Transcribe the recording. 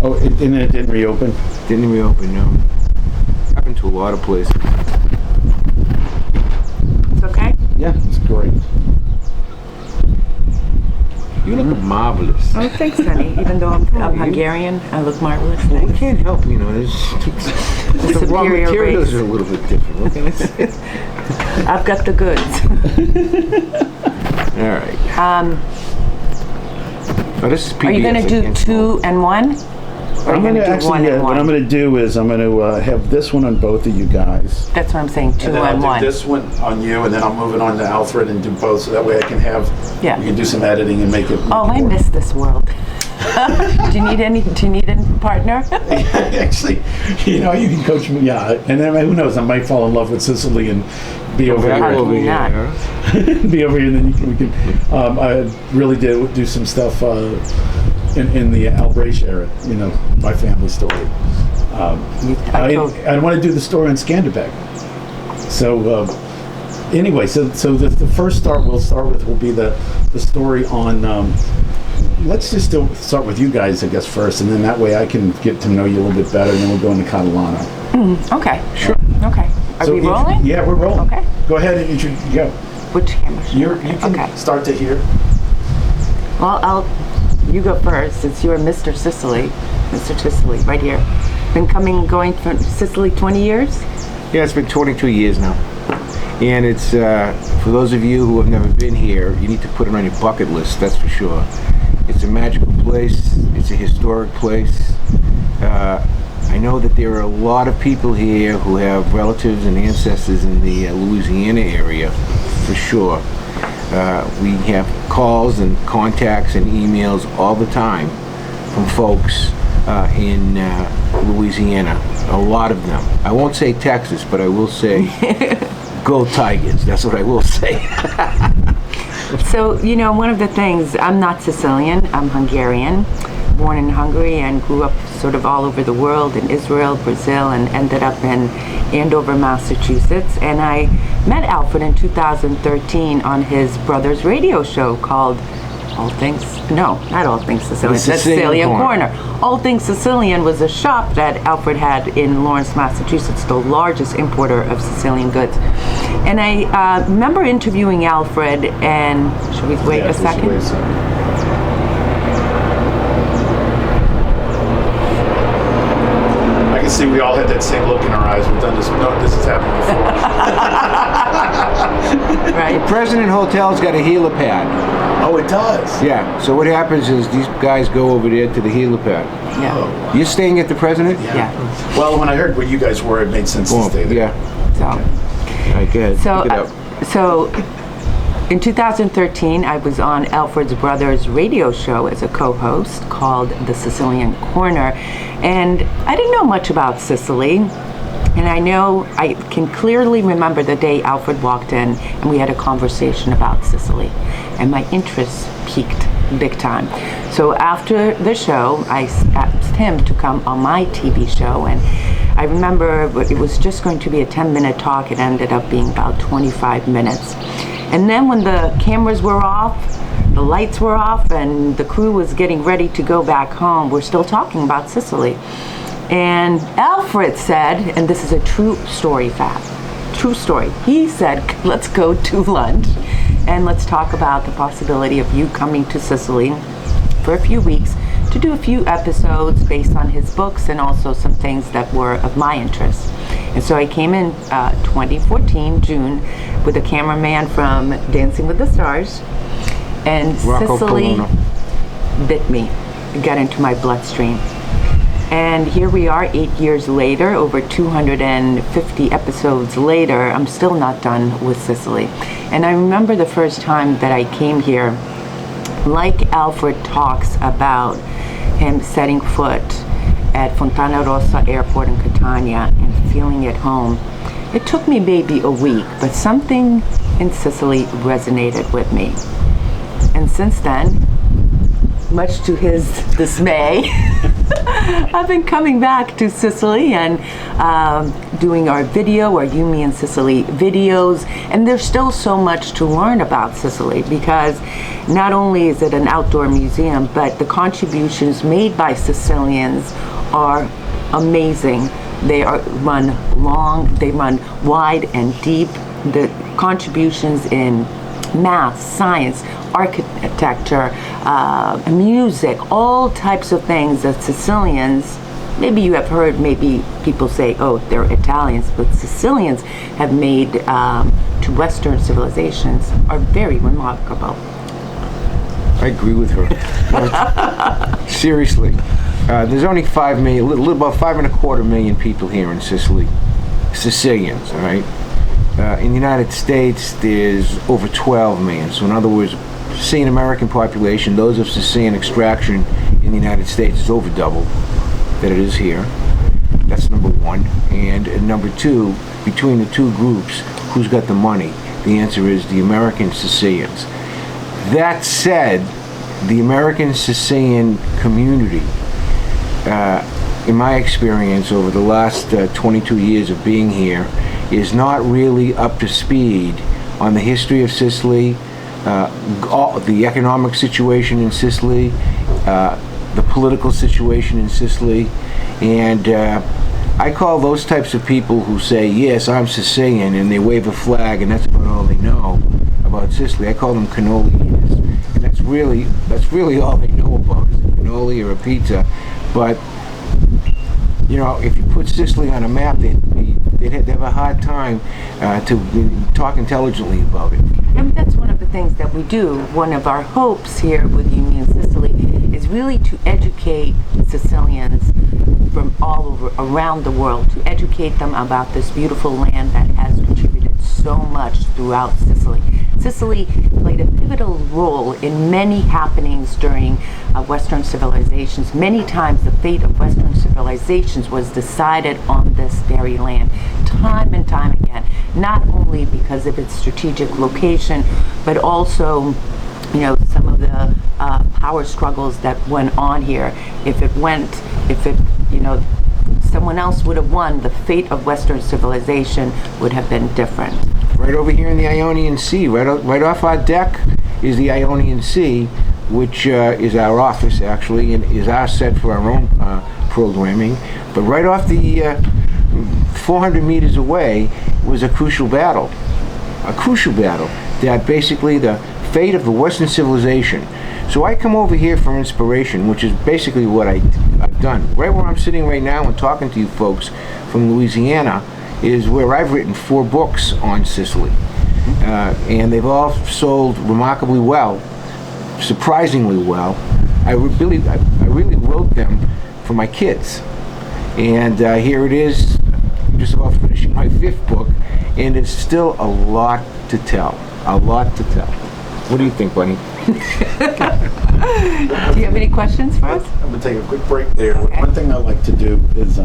Oh, and it didn't reopen? Didn't reopen, no. Happened to a lot of places. It's okay? Yeah, it's great. You look marvelous. Oh, thanks, honey. Even though I'm Hungarian, I look marvelous. Well, we Thanks. can't help, you know, there's the raw superior materials race. are a little bit different. What can I say? I've got the goods. All right. Oh, this is PBS. Are you going to do again. 2 and 1? Or are you going to do actually, 1 and 1? what I'm going to do is I'm going to have this one on both of you guys. That's what I'm saying, 2 And then and I'll 1. do this one on you, and then I'll move it on to Alfred and do both, so that way I can have, Yeah. we can do some editing and make it. Oh, I miss this world. Do you need a partner? Actually, you know, you can coach me, yeah. And then who knows, I might fall in love with Sicily and be over Back here. over here, not? huh? Be over here, and then we can. I really did do some stuff in the Albraish era. You know, my family story. I want to do the story on Skanderbeg. So anyway, so the first start will be the story on. Let's just start with you guys, I guess, first, and then that way I can get to know you a little bit better, and then we'll go into Catalano. Okay. Sure. Okay. Are we So rolling? Yeah, we're rolling. Okay. Go ahead and go. Which camera? You can start to here. Well, you go first. It's your Mr. Sicily. Mr. Sicily, right here. Been going from Sicily 20 years? Yeah, it's been 22 years now. And it's, for those of you who have never been here, you need to put it on your bucket list, that's for sure. It's a magical place. It's a historic place. I know that there are a lot of people here who have relatives and ancestors in the Louisiana area, for sure. We have calls and contacts and emails all the time from folks in Louisiana, a lot of them. I won't say Texas, but I will say go Tigers. That's what I will say. So, you know, one of the things, I'm not Sicilian, I'm Hungarian, born in Hungary and grew up sort of all over the world, in Israel, Brazil, and ended up in Andover, Massachusetts. And I met Alfred in 2013 on his brother's radio show called All Things Sicilian. That's Sicilian Corner. All Things Sicilian was a shop that Alfred had in Lawrence, Massachusetts, the largest importer of Sicilian goods. And I remember interviewing Alfred, and should we wait a second? I can see we all had that same look in our eyes. We've done this. No, this has happened before. Right. The President Hotel's got a helipad. Oh, it does? Yeah, so what happens is these guys go over there to the helipad. Yeah. Oh. You're staying at the President? Yeah. Well, when I heard where you guys were, it made sense to stay there. Yeah. So. All right, go ahead. So in 2013, I was on Alfred's brother's radio show as a co-host called The Sicilian Corner, and I didn't know much about Sicily. And I can clearly remember the day Alfred walked in and we had a conversation about Sicily, and my interest peaked big time. So after the show, I asked him to come on my TV show, and I remember it was just going to be a 10-minute talk. It ended up being about 25 minutes. And then when the cameras were off, the lights were off, and the crew was getting ready to go back home, we're still talking about Sicily. And Alfred said, and this is a true story, true story, he said, let's go to lunch and let's talk about the possibility of you coming to Sicily for a few weeks to do a few episodes based on his books and also some things that were of my interest. And so I came in 2014, June, with a cameraman from Dancing with the Stars, and Rocco Sicily Colonna. bit me, got into my bloodstream. And here we are 8 years later, over 250 episodes later, I'm still not done with Sicily. And I remember the first time that I came here, like Alfred talks about him setting foot at Fontana Rossa Airport in Catania and feeling at home. It took me maybe a week, but something in Sicily resonated with me. And since then, much to his dismay, I've been coming back to Sicily and doing our You Me in Sicily videos, and there's still so much to learn about Sicily, because not only is it an outdoor museum, but the contributions made by Sicilians are amazing. They run long, they run wide and deep. The contributions in math, science, architecture, music, all types of things that Sicilians, maybe you have heard, maybe people say, oh, they're Italians, but Sicilians have made to Western civilizations are very remarkable. I agree with her. Seriously. There's only 5 million, about 5.25 million people here in Sicily. Sicilians, all right? In the United States, there's over 12 million. So in other words, Sicilian American population, those of Sicilian extraction in the United States, is over double that it is here. That's number one. And number two, between the two groups, who's got the money? The answer is the American Sicilians. That said, the American Sicilian community, in my experience over the last 22 years of being here, is not really up to speed on the history of Sicily, the economic situation in Sicily, the political situation in Sicily, and I call those types of people who say, yes, I'm Sicilian, and they wave a flag and that's about all they know about Sicily, I call them cannoli eaters. And that's really all they know about, is a cannoli or a pizza. But you know, if you put Sicily on a map, they'd have a hard time to talk intelligently about it. And that's one of the things that we do. One of our hopes here with You Me in Sicily is really to educate Sicilians from all over, around the world, to educate them about this beautiful land that has contributed so much throughout Sicily. Sicily played a pivotal role in many happenings during Western civilizations. Many times the fate of Western civilizations was decided on this very land, time and time again, not only because of its strategic location, but also, you know, some of the power struggles that went on here. If someone else would have won, the fate of Western civilization would have been different. Right over here in the Ionian Sea, right off our deck is the Ionian Sea, which is our office actually, and is our set for our own programming. But right off the 400 meters away was a crucial battle that basically the fate of the Western civilization. So I come over here for inspiration, which is basically what I've done. Right where I'm sitting right now and talking to you folks from Louisiana is where I've written 4 books on Sicily. And they've all sold remarkably well, surprisingly well. I really wrote them for my kids. And here it is, just about finishing my 5th book, and it's still a lot to tell. What do you think, Bunny? Do you have any questions for us? I'm going to take a quick break there. Okay. One thing I like to do is